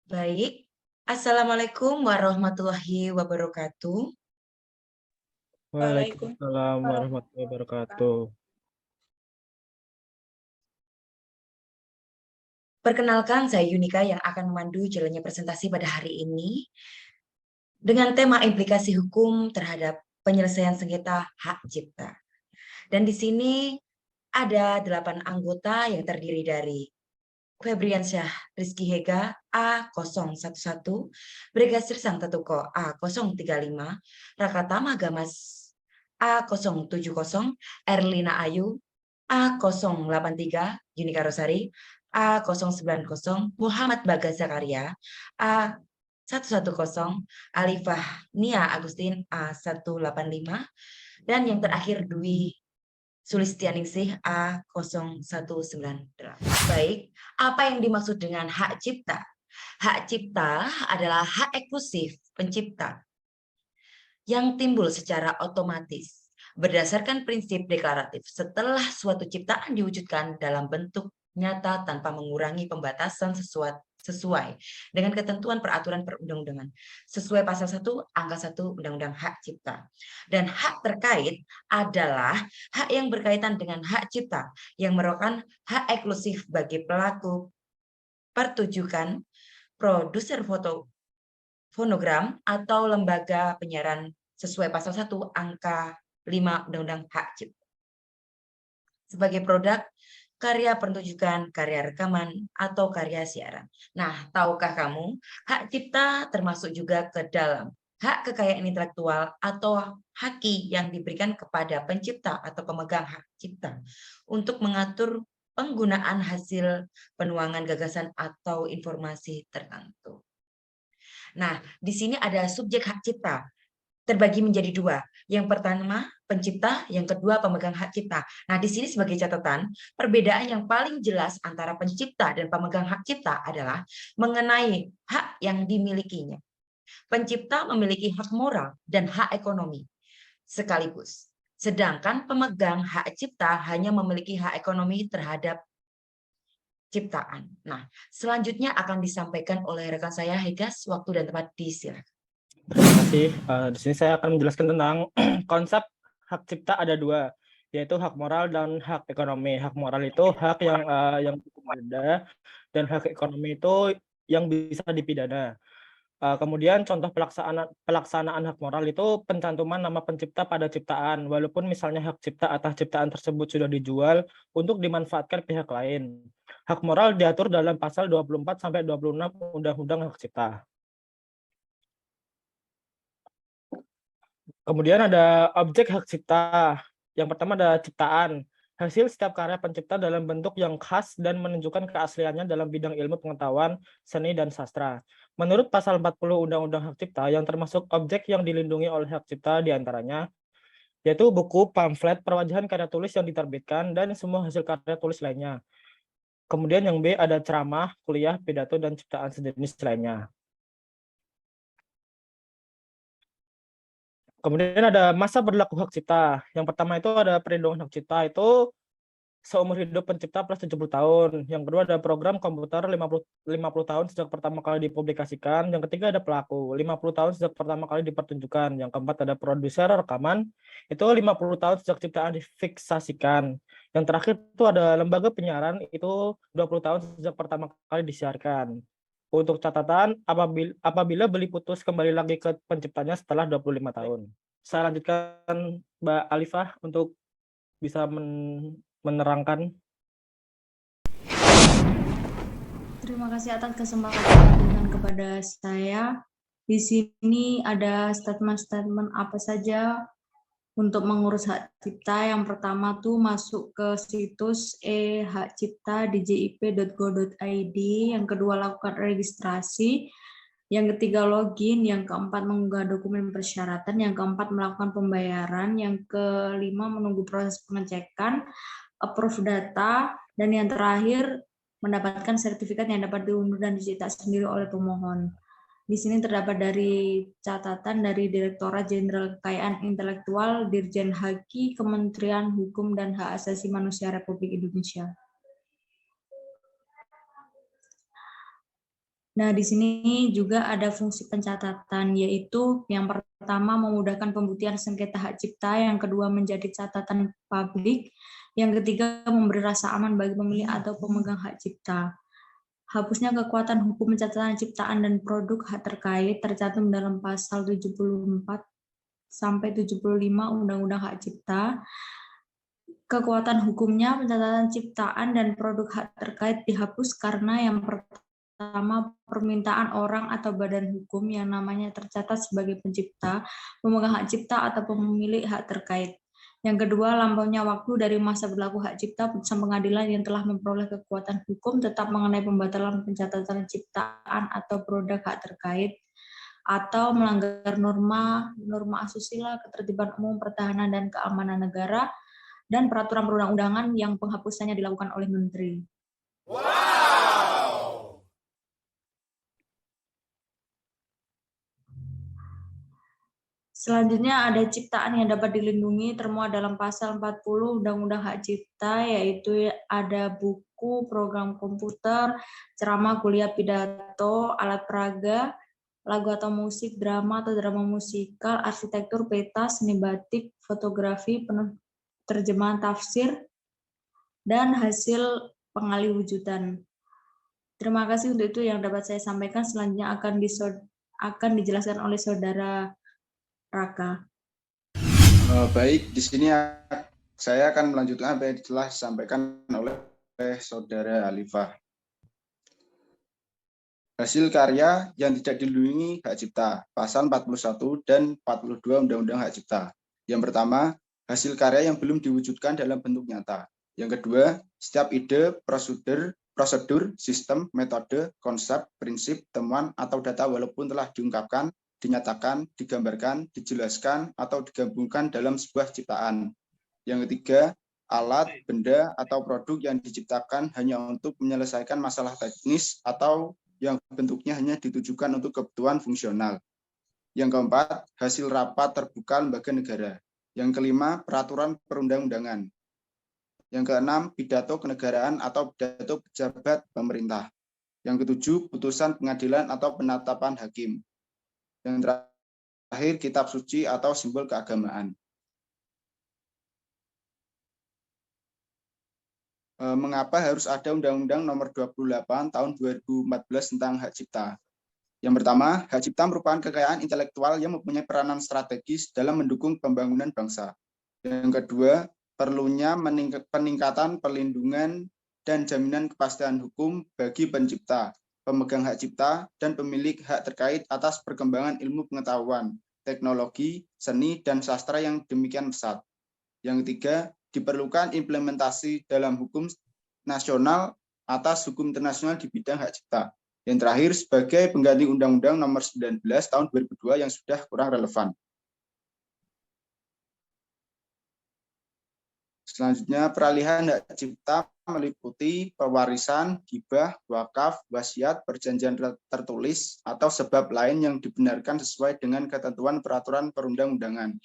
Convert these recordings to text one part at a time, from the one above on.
Baik. Assalamualaikum warahmatullahi wabarakatuh. Waalaikumsalam warahmatullahi wabarakatuh. Perkenalkan, saya Yunika yang akan memandu jalannya presentasi pada hari ini dengan tema implikasi hukum terhadap penyelesaian sengketa hak cipta. Dan di sini ada 8 anggota yang terdiri dari Febriansyah Rizky Hega A011, Brigadir Sang Tetuko A035, Rakatama Gamas A070, Erlina Ayu A083, Yunika Rosari A090, Muhammad Bagas Zakaria A110, Alifah Nia Agustin A185, dan yang terakhir Dwi Sulistianingsih A0198. Baik, apa yang dimaksud dengan hak cipta? Hak cipta adalah hak eksklusif pencipta yang timbul secara otomatis berdasarkan prinsip deklaratif setelah suatu ciptaan diwujudkan dalam bentuk nyata tanpa mengurangi pembatasan sesuai dengan ketentuan peraturan perundang-undangan sesuai pasal 1 angka 1 Undang-Undang Hak Cipta. Dan hak terkait adalah hak yang berkaitan dengan hak cipta yang merupakan hak eksklusif bagi pelaku pertunjukan, produser fonogram atau lembaga penyiaran sesuai pasal 1 angka 5 Undang-Undang Hak Cipta. Sebagai produk karya pertunjukan, karya rekaman, atau karya siaran. Nah, tahukah kamu, hak cipta termasuk juga ke dalam hak kekayaan intelektual atau haki yang diberikan kepada pencipta atau pemegang hak cipta untuk mengatur penggunaan hasil penuangan gagasan atau informasi tertentu. Nah, di sini ada subjek hak cipta terbagi menjadi dua. Yang pertama pencipta, yang kedua pemegang hak cipta. Nah, di sini sebagai catatan, perbedaan yang paling jelas antara pencipta dan pemegang hak cipta adalah mengenai hak yang dimilikinya. Pencipta memiliki hak moral dan hak ekonomi sekaligus. Sedangkan pemegang hak cipta hanya memiliki hak ekonomi terhadap ciptaan. Nah, selanjutnya akan disampaikan oleh rekan saya Hegas, waktu dan tempat disilakan. Terima kasih. Di sini saya akan menjelaskan tentang konsep hak cipta ada dua, yaitu hak moral dan hak ekonomi. Hak moral itu hak yang cukup beda, dan hak ekonomi itu yang bisa dipidana. Kemudian contoh pelaksanaan hak moral itu pencantuman nama pencipta pada ciptaan, walaupun misalnya hak cipta atas ciptaan tersebut sudah dijual untuk dimanfaatkan pihak lain. Hak moral diatur dalam pasal 24 sampai 26 Undang-Undang Hak Cipta. Kemudian ada objek hak cipta. Yang pertama ada ciptaan. Hasil setiap karya pencipta dalam bentuk yang khas dan menunjukkan keasliannya dalam bidang ilmu pengetahuan, seni, dan sastra. Menurut pasal 40 Undang-Undang Hak Cipta, yang termasuk objek yang dilindungi oleh hak cipta diantaranya, yaitu buku, pamflet, perwajahan karya tulis yang diterbitkan, dan semua hasil karya tulis lainnya. Kemudian yang B ada ceramah, kuliah, pidato, dan ciptaan sejenis lainnya. Kemudian ada masa berlaku hak cipta. Yang pertama itu ada perlindungan hak cipta, itu seumur hidup pencipta plus 70 tahun. Yang kedua ada program komputer 50 tahun sejak pertama kali dipublikasikan. Yang ketiga ada pelaku 50 tahun sejak pertama kali dipertunjukkan. Yang keempat ada produser rekaman, itu 50 tahun sejak ciptaan difiksasikan. Yang terakhir itu ada lembaga penyiaran, itu 20 tahun sejak pertama kali disiarkan. Untuk catatan, apabila beli putus kembali lagi ke penciptanya setelah 25 tahun. Saya lanjutkan Mbak Alifah untuk bisa menerangkan. Terima kasih atas kesempatan dengan kepada saya. Di sini ada statement-statement apa saja untuk mengurus hak cipta. Yang pertama tuh masuk ke situs e-hakcipta.djip.go.id. Yang kedua lakukan registrasi. Yang ketiga login. Yang keempat mengunggah dokumen persyaratan. Yang keempat melakukan pembayaran. Yang kelima menunggu proses pengecekan, approve data, dan yang terakhir mendapatkan sertifikat yang dapat diunduh dan dicetak sendiri oleh pemohon. Di sini terdapat dari catatan dari Direktorat Jenderal Kekayaan Intelektual, Dirjen Haki, Kementerian Hukum dan Hak Asasi Manusia Republik Indonesia. Nah, di sini juga ada fungsi pencatatan, yaitu yang pertama memudahkan pembuktian sengketa hak cipta, yang kedua menjadi catatan publik, yang ketiga memberi rasa aman bagi pemilik atau pemegang hak cipta. Hapusnya kekuatan hukum pencatatan ciptaan dan produk hak terkait tercantum dalam pasal 74 sampai 75 Undang-Undang Hak Cipta. Kekuatan hukumnya pencatatan ciptaan dan produk hak terkait dihapus karena yang pertama, permintaan orang atau badan hukum yang namanya tercatat sebagai pencipta, pemegang hak cipta atau pemilik hak terkait. Yang kedua, lampaunya waktu dari masa berlaku hak cipta, putusan pengadilan yang telah memperoleh kekuatan hukum tetap mengenai pembatalan pencatatan ciptaan atau produk hak terkait, atau melanggar norma asusila, ketertiban umum, pertahanan dan keamanan negara, dan peraturan perundang-undangan yang penghapusannya dilakukan oleh Menteri. Selanjutnya ada ciptaan yang dapat dilindungi termuat dalam pasal 40 Undang-Undang Hak Cipta, yaitu ada buku, program komputer, ceramah, kuliah, pidato, alat peraga, lagu atau musik, drama atau drama musikal, arsitektur, peta, seni batik, fotografi, terjemahan tafsir, dan hasil pengaliwujudan. Terima kasih untuk itu yang dapat saya sampaikan. Selanjutnya akan dijelaskan oleh Saudara Raka. Baik, di sini saya akan melanjutkan apa yang telah disampaikan oleh Saudara Alifah. Hasil karya yang tidak dilindungi hak cipta, pasal 41 dan 42 Undang-Undang Hak Cipta. Yang pertama, hasil karya yang belum diwujudkan dalam bentuk nyata. Yang kedua, setiap ide, prosedur, sistem, metode, konsep, prinsip, temuan, atau data walaupun telah diungkapkan, dinyatakan, digambarkan, dijelaskan, atau digabungkan dalam sebuah ciptaan. Yang ketiga, alat, benda, atau produk yang diciptakan hanya untuk menyelesaikan masalah teknis atau yang bentuknya hanya ditujukan untuk kebutuhan fungsional. Yang keempat, hasil rapat terbuka lembaga negara. Yang kelima, peraturan perundang-undangan. Yang keenam, pidato kenegaraan atau pidato pejabat pemerintah. Yang ketujuh, putusan pengadilan atau penetapan hakim. Yang terakhir, kitab suci atau simbol keagamaan. Mengapa harus ada Undang-Undang Nomor 28 Tahun 2014 tentang hak cipta? Yang pertama, hak cipta merupakan kekayaan intelektual yang mempunyai peranan strategis dalam mendukung pembangunan bangsa. Yang kedua, perlunya peningkatan perlindungan dan jaminan kepastian hukum bagi pencipta, pemegang hak cipta, dan pemilik hak terkait atas perkembangan ilmu pengetahuan, teknologi, seni, dan sastra yang demikian pesat. Yang ketiga, diperlukan implementasi dalam hukum nasional atas hukum internasional di bidang hak cipta. Yang terakhir, sebagai pengganti Undang-Undang Nomor 19 Tahun 2002 yang sudah kurang relevan. Selanjutnya, peralihan hak cipta meliputi pewarisan, hibah, wakaf, wasiat, perjanjian tertulis, atau sebab lain yang dibenarkan sesuai dengan ketentuan peraturan perundang-undangan.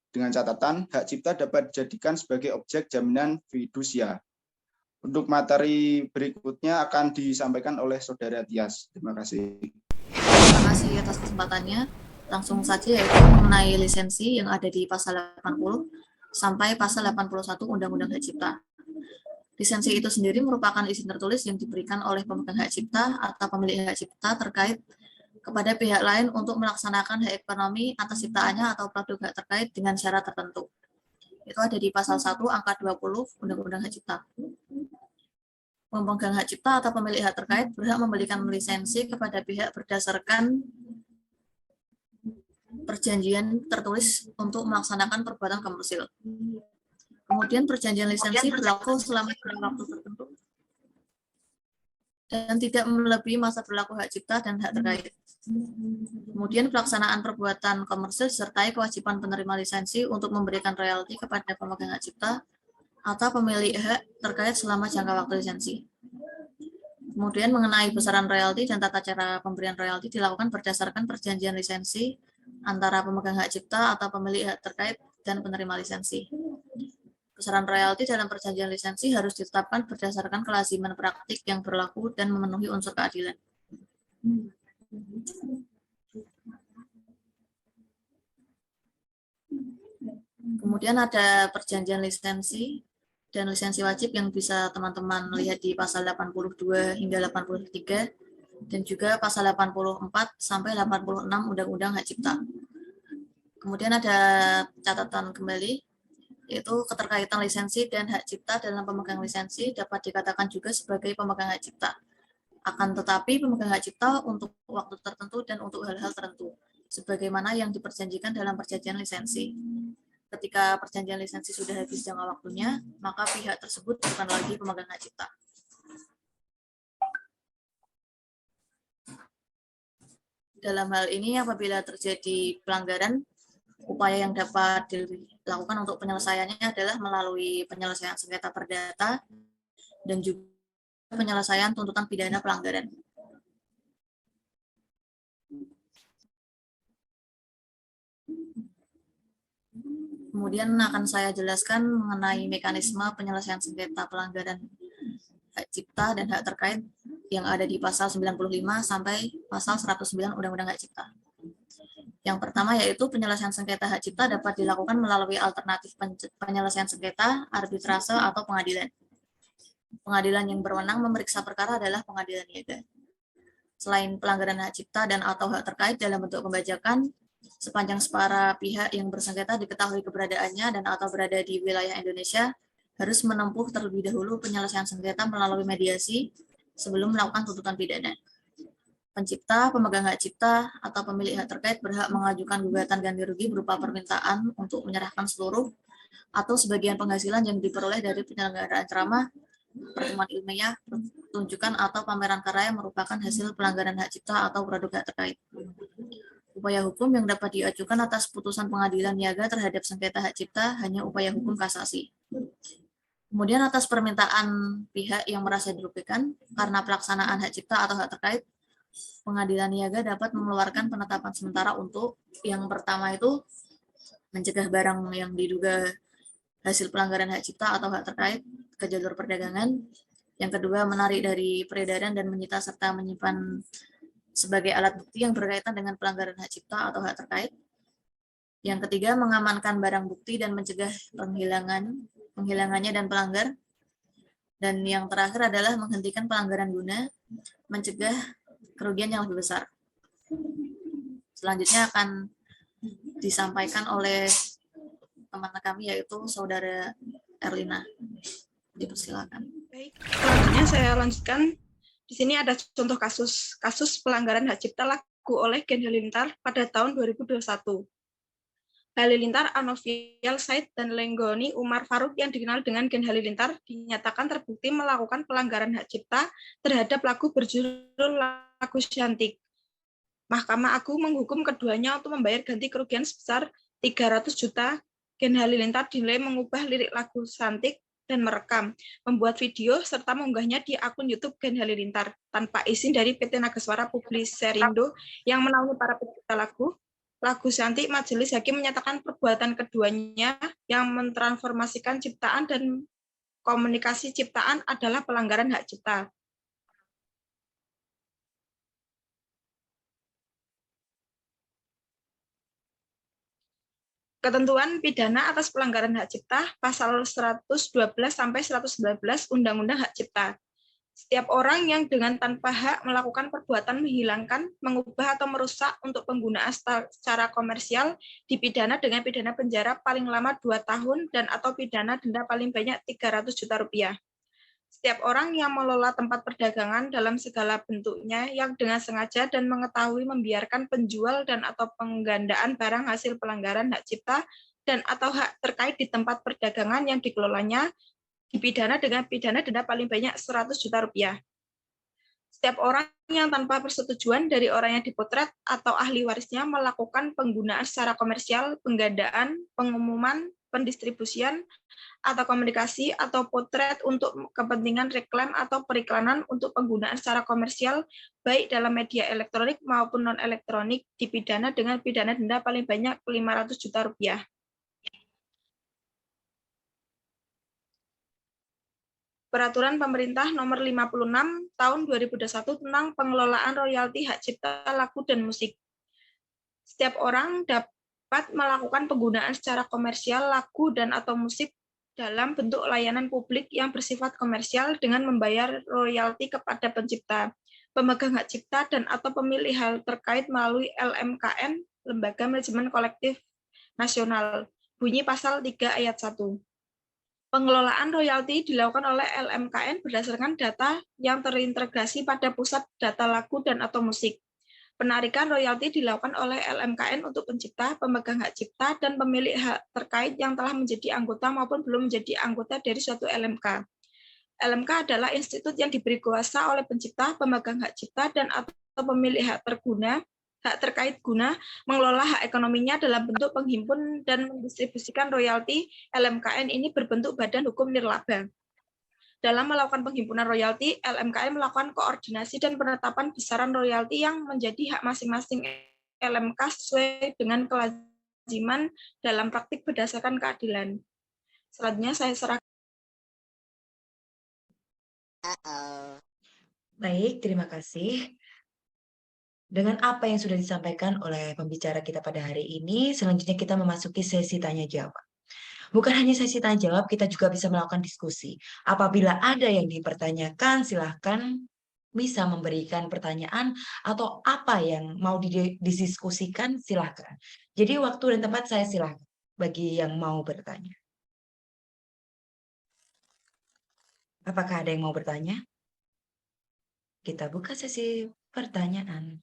Dengan catatan, hak cipta dapat dijadikan sebagai objek jaminan fidusia. Untuk materi berikutnya akan disampaikan oleh Saudara Tias. Terima kasih. Terima kasih atas kesempatannya. Langsung saja yaitu mengenai lisensi yang ada di pasal 80 sampai pasal 81 Undang-Undang Hak Cipta. Lisensi itu sendiri merupakan izin tertulis yang diberikan oleh pemegang hak cipta atau pemilik hak cipta terkait kepada pihak lain untuk melaksanakan hak ekonomi atas ciptaannya atau produk hak terkait dengan syarat tertentu. Itu ada di pasal 1 angka 20 Undang-Undang Hak Cipta. Pemegang hak cipta atau pemilik hak terkait berhak memberikan lisensi kepada pihak berdasarkan perjanjian tertulis untuk melaksanakan perbuatan komersil. Kemudian perjanjian lisensi berlaku selama waktu tertentu dan tidak melebihi masa berlaku hak cipta dan hak terkait. Kemudian pelaksanaan perbuatan komersil disertai kewajiban penerima lisensi untuk memberikan royalti kepada pemegang hak cipta atau pemilik hak terkait selama jangka waktu lisensi. Kemudian mengenai besaran royalti dan tata cara pemberian royalti dilakukan berdasarkan perjanjian lisensi antara pemegang hak cipta atau pemilik hak terkait dan penerima lisensi. Besaran royalti dalam perjanjian lisensi harus ditetapkan berdasarkan kelaziman praktik yang berlaku dan memenuhi unsur keadilan. Kemudian ada perjanjian lisensi dan lisensi wajib yang bisa teman-teman lihat di pasal 82 hingga 83 dan juga pasal 84 sampai 86 Undang-Undang Hak Cipta. Kemudian ada catatan kembali, yaitu keterkaitan lisensi dan hak cipta dalam pemegang lisensi dapat dikatakan juga sebagai pemegang hak cipta. Akan tetapi pemegang hak cipta untuk waktu tertentu dan untuk hal-hal tertentu, sebagaimana yang diperjanjikan dalam perjanjian lisensi. Ketika perjanjian lisensi sudah habis jangka waktunya, maka pihak tersebut bukan lagi pemegang hak cipta. Dalam hal ini, apabila terjadi pelanggaran, upaya yang dapat dilakukan untuk penyelesaiannya adalah melalui penyelesaian sengketa perdata dan juga penyelesaian tuntutan pidana pelanggaran. Kemudian akan saya jelaskan mengenai mekanisme penyelesaian sengketa pelanggaran hak cipta dan hak terkait yang ada di pasal 95 sampai pasal 109 Undang-Undang Hak Cipta. Yang pertama yaitu penyelesaian sengketa hak cipta dapat dilakukan melalui alternatif penyelesaian sengketa, arbitrase, atau pengadilan. Pengadilan yang berwenang memeriksa perkara adalah pengadilan niaga. Selain pelanggaran hak cipta dan atau hak terkait dalam bentuk pembajakan, sepanjang para pihak yang bersengketa diketahui keberadaannya dan atau berada di wilayah Indonesia, harus menempuh terlebih dahulu penyelesaian sengketa melalui mediasi sebelum melakukan tuntutan pidana. Pencipta, pemegang hak cipta, atau pemilik hak terkait berhak mengajukan gugatan ganti rugi berupa permintaan untuk menyerahkan seluruh atau sebagian penghasilan yang diperoleh dari penyelenggaraan ceramah, pertemuan ilmiah, pertunjukan, atau pameran karya yang merupakan hasil pelanggaran hak cipta atau produk hak terkait. Upaya hukum yang dapat diajukan atas putusan pengadilan niaga terhadap sengketa hak cipta hanya upaya hukum kasasi. Kemudian atas permintaan pihak yang merasa dirugikan karena pelaksanaan hak cipta atau hak terkait, pengadilan niaga dapat mengeluarkan penetapan sementara untuk yang pertama itu mencegah barang yang diduga hasil pelanggaran hak cipta atau hak terkait ke jalur perdagangan. Yang kedua, menarik dari peredaran dan menyita serta menyimpan sebagai alat bukti yang berkaitan dengan pelanggaran hak cipta atau hak terkait. Yang ketiga, mengamankan barang bukti dan mencegah penghilangannya dan pelanggar. Dan yang terakhir adalah menghentikan pelanggaran guna mencegah kerugian yang lebih besar. Selanjutnya akan disampaikan oleh teman kami yaitu Saudara Erlina. Dipersilakan. Baik, selanjutnya saya lanjutkan. Di sini ada contoh kasus pelanggaran hak cipta laku oleh Gen Halilintar pada tahun 2021. Halilintar, Anovial Said, dan Lenggoni Umar Faruk yang dikenal dengan Gen Halilintar dinyatakan terbukti melakukan pelanggaran hak cipta terhadap lagu berjudul Lagu Cantik. Mahkamah Agung menghukum keduanya untuk membayar ganti kerugian sebesar 300 juta. Gen Halilintar dinilai mengubah lirik lagu Cantik dan merekam, membuat video, serta mengunggahnya di akun YouTube Gen Halilintar tanpa izin dari PT Nagaswara Publiserindo yang menaungi para pencipta lagu Cantik. Majelis Hakim menyatakan perbuatan keduanya yang mentransformasikan ciptaan dan komunikasi ciptaan adalah pelanggaran hak cipta. Ketentuan pidana atas pelanggaran hak cipta pasal 112 sampai 119 Undang-Undang Hak Cipta. Setiap orang yang dengan tanpa hak melakukan perbuatan menghilangkan, mengubah atau merusak untuk penggunaan secara komersial dipidana dengan pidana penjara paling lama 2 tahun dan atau pidana denda paling banyak 300 juta rupiah. Setiap orang yang mengelola tempat perdagangan dalam segala bentuknya yang dengan sengaja dan mengetahui membiarkan penjual dan atau penggandaan barang hasil pelanggaran hak cipta dan atau hak terkait di tempat perdagangan yang dikelolanya dipidana dengan pidana denda paling banyak 100 juta rupiah. Setiap orang yang tanpa persetujuan dari orang yang dipotret atau ahli warisnya melakukan penggunaan secara komersial, penggandaan, pengumuman, pendistribusian, atau komunikasi atau potret untuk kepentingan reklam atau periklanan untuk penggunaan secara komersial, baik dalam media elektronik maupun non-elektronik, dipidana dengan pidana denda paling banyak 500 juta rupiah. Peraturan Pemerintah Nomor 56 Tahun 2021 tentang pengelolaan royalti hak cipta lagu dan musik. Setiap orang dapat melakukan penggunaan secara komersial lagu dan atau musik dalam bentuk layanan publik yang bersifat komersial dengan membayar royalti kepada pencipta, pemegang hak cipta, dan atau pemilik hal terkait melalui LMKN, Lembaga Manajemen Kolektif Nasional, bunyi pasal 3 ayat 1. Pengelolaan royalti dilakukan oleh LMKN berdasarkan data yang terintegrasi pada pusat data lagu dan atau musik. Penarikan royalti dilakukan oleh LMKN untuk pencipta, pemegang hak cipta, dan pemilik hak terkait yang telah menjadi anggota maupun belum menjadi anggota dari suatu LMK. LMK adalah institut yang diberi kuasa oleh pencipta, pemegang hak cipta, dan atau pemilik hak terkait guna mengelola hak ekonominya dalam bentuk penghimpun dan mendistribusikan royalti. LMKN ini berbentuk badan hukum nirlaba. Dalam melakukan penghimpunan royalti, LMKN melakukan koordinasi dan penetapan besaran royalti yang menjadi hak masing-masing LMK sesuai dengan kelaziman dalam praktik berdasarkan keadilan. Selanjutnya saya serahkan. Baik, terima kasih. Dengan apa yang sudah disampaikan oleh pembicara kita pada hari ini, selanjutnya kita memasuki sesi tanya-jawab. Bukan hanya sesi tanya-jawab, kita juga bisa melakukan diskusi. Apabila ada yang dipertanyakan, silahkan bisa memberikan pertanyaan atau apa yang mau didiskusikan, silahkan. Jadi waktu dan tempat saya silahkan bagi yang mau bertanya. Apakah ada yang mau bertanya? Kita buka sesi pertanyaan.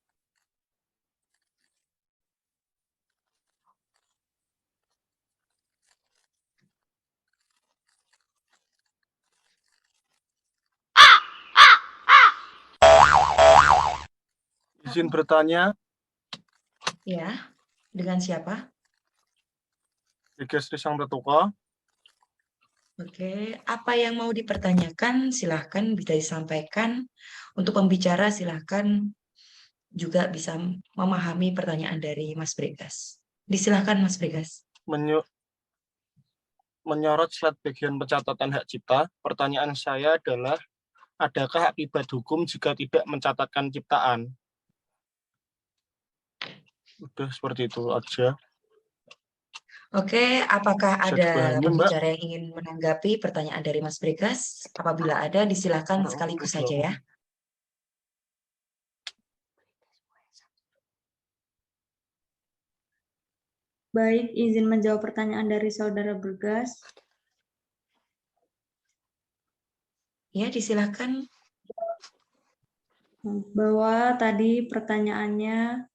Izin bertanya, Ya, dengan siapa? Diges Risang Pratoka. Oke, apa yang mau dipertanyakan silahkan bisa disampaikan. Untuk pembicara silahkan juga bisa memahami pertanyaan dari Mas Bregas. Disilahkan Mas Bregas. Menyorot slide bagian pencatatan hak cipta, pertanyaan saya adalah, adakah akibat hukum jika tidak mencatatkan ciptaan? Udah seperti itu aja. Oke, apakah Bisa ada dipahami, Mbak? pembicara yang ingin menanggapi pertanyaan dari Mas Bregas? Apabila ada, disilahkan sekaligus saja ya. Baik, izin menjawab pertanyaan dari Saudara Bergas. Ya, disilahkan. Bahwa tadi pertanyaannya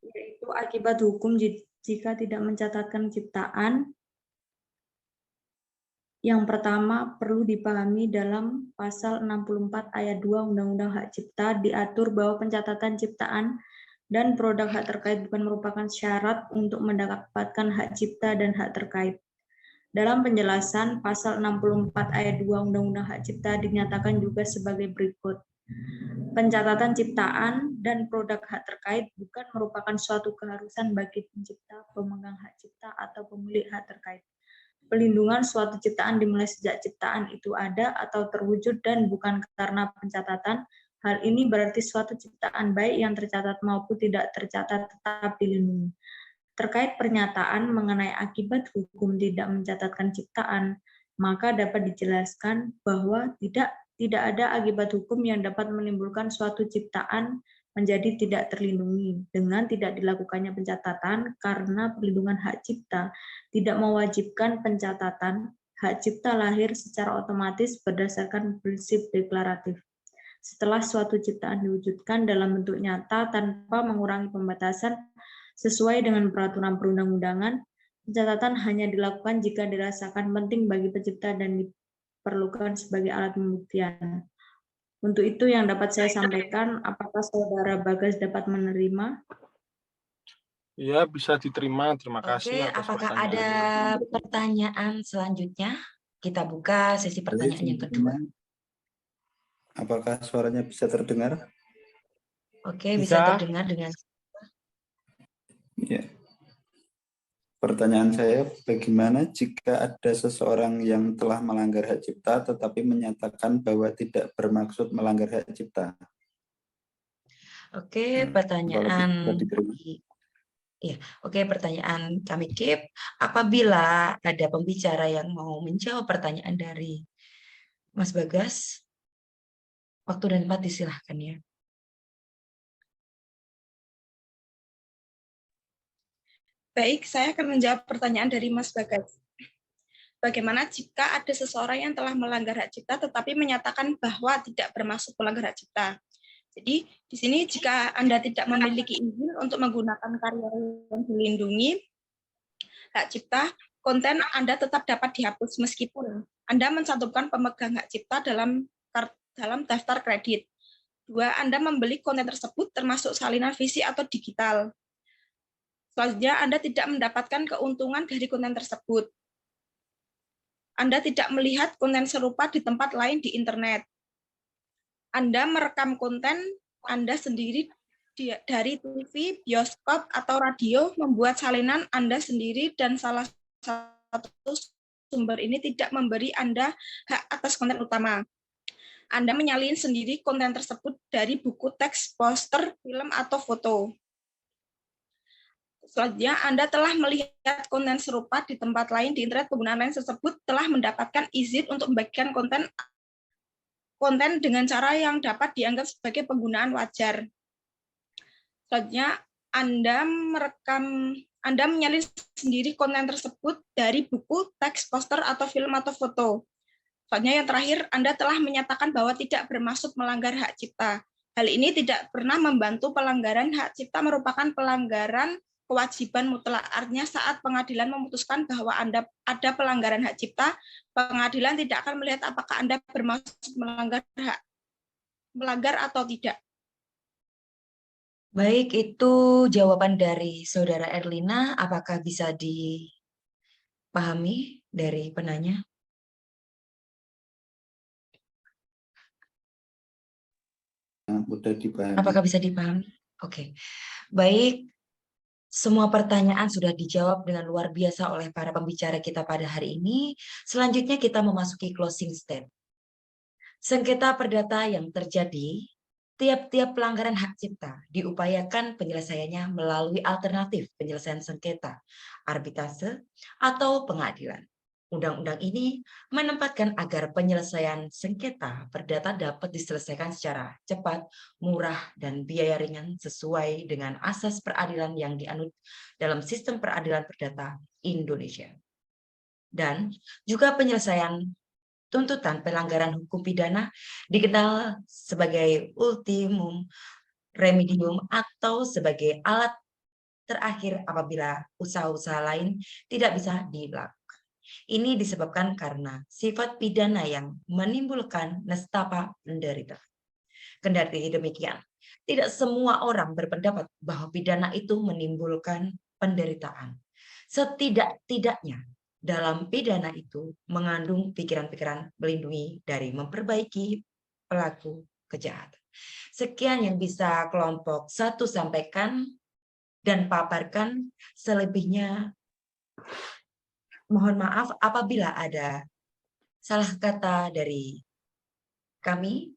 yaitu akibat hukum jika tidak mencatatkan ciptaan. Yang pertama perlu dipahami dalam pasal 64 ayat 2 Undang-Undang Hak Cipta diatur bahwa pencatatan ciptaan dan produk hak terkait bukan merupakan syarat untuk mendapatkan hak cipta dan hak terkait. Dalam penjelasan pasal 64 ayat 2 Undang-Undang Hak Cipta dinyatakan juga sebagai berikut. Pencatatan ciptaan dan produk hak terkait bukan merupakan suatu keharusan bagi pencipta, pemegang hak cipta, atau pemilik hak terkait. Pelindungan suatu ciptaan dimulai sejak ciptaan itu ada atau terwujud dan bukan karena pencatatan. Hal ini berarti suatu ciptaan baik yang tercatat maupun tidak tercatat tetap dilindungi. Terkait pernyataan mengenai akibat hukum tidak mencatatkan ciptaan, maka dapat dijelaskan bahwa tidak ada akibat hukum yang dapat menimbulkan suatu ciptaan menjadi tidak terlindungi dengan tidak dilakukannya pencatatan karena perlindungan hak cipta tidak mewajibkan pencatatan. Hak cipta lahir secara otomatis berdasarkan prinsip deklaratif. Setelah suatu ciptaan diwujudkan dalam bentuk nyata tanpa mengurangi pembatasan sesuai dengan peraturan perundang-undangan, pencatatan hanya dilakukan jika dirasakan penting bagi pencipta dan diperlukan sebagai alat pembuktian. Untuk itu yang dapat saya sampaikan, apakah Saudara Bagas dapat menerima? Ya, bisa diterima. Terima Oke, kasih atas apakah ada pertanyaannya. pertanyaan selanjutnya? Kita buka sesi pertanyaan yang kedua. Apakah suaranya bisa terdengar? Oke, bisa Bisa. terdengar dengan Ya. Pertanyaan saya, bagaimana jika ada seseorang yang telah melanggar hak cipta tetapi menyatakan bahwa tidak bermaksud melanggar hak cipta? Oke, Bisa pertanyaan diterima? ya, oke, pertanyaan kami Kip. Apabila ada pembicara yang mau menjawab pertanyaan dari Mas Bagas, waktu dan tempat disilahkan ya. Baik, saya akan menjawab pertanyaan dari Mas Bagas. Bagaimana jika ada seseorang yang telah melanggar hak cipta tetapi menyatakan bahwa tidak bermaksud melanggar hak cipta? Jadi di sini jika Anda tidak memiliki izin untuk menggunakan karya yang dilindungi hak cipta, konten Anda tetap dapat dihapus meskipun Anda mencantumkan pemegang hak cipta dalam daftar kredit. 2. Anda membeli konten tersebut termasuk salinan fisik atau digital. Selanjutnya, Anda tidak mendapatkan keuntungan dari konten tersebut. Anda tidak melihat konten serupa di tempat lain di internet. Anda merekam konten Anda sendiri dari TV, bioskop, atau radio, membuat salinan Anda sendiri, dan salah satu sumber ini tidak memberi Anda hak atas konten utama. Anda menyalin sendiri konten tersebut dari buku teks, poster, film, atau foto. Selanjutnya, Anda telah melihat konten serupa di tempat lain di internet. Penggunaan lain tersebut telah mendapatkan izin untuk membagikan konten dengan cara yang dapat dianggap sebagai penggunaan wajar. Selanjutnya, Anda menyalin sendiri konten tersebut dari buku, teks, poster, atau film atau foto. Selanjutnya, yang terakhir, Anda telah menyatakan bahwa tidak bermaksud melanggar hak cipta. Hal ini tidak pernah membantu pelanggaran hak cipta, merupakan pelanggaran kewajiban mutlak. Artinya saat pengadilan memutuskan bahwa Anda ada pelanggaran hak cipta, pengadilan tidak akan melihat apakah Anda bermaksud melanggar atau tidak. Baik, itu jawaban dari Saudara Erlina. Apakah bisa dipahami dari penanya? Mudah dipahami. Apakah bisa dipahami? Oke. Baik, semua pertanyaan sudah dijawab dengan luar biasa oleh para pembicara kita pada hari ini. Selanjutnya kita memasuki closing statement. Sengketa perdata yang terjadi, tiap-tiap pelanggaran hak cipta diupayakan penyelesaiannya melalui alternatif penyelesaian sengketa, arbitrase, atau pengadilan. Undang-undang ini menempatkan agar penyelesaian sengketa perdata dapat diselesaikan secara cepat, murah, dan biaya ringan sesuai dengan asas peradilan yang dianut dalam sistem peradilan perdata Indonesia. Dan juga penyelesaian tuntutan pelanggaran hukum pidana dikenal sebagai ultimum remedium atau sebagai alat terakhir apabila usaha-usaha lain tidak bisa dilakukan. Ini disebabkan karena sifat pidana yang menimbulkan nestapa penderitaan. Kendati demikian, tidak semua orang berpendapat bahwa pidana itu menimbulkan penderitaan. Setidak-tidaknya dalam pidana itu mengandung pikiran-pikiran melindungi dari memperbaiki pelaku kejahatan. Sekian yang bisa kelompok 1 sampaikan dan paparkan. Selebihnya mohon maaf apabila ada salah kata dari kami.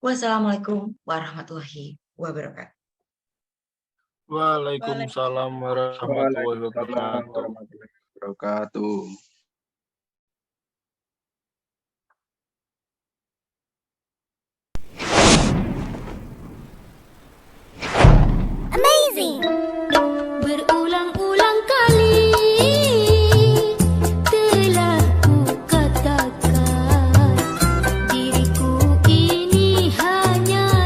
Wassalamualaikum warahmatullahi wabarakatuh. Waalaikumsalam warahmatullahi wabarakatuh. Waalaikumsalam warahmatullahi wabarakatuh.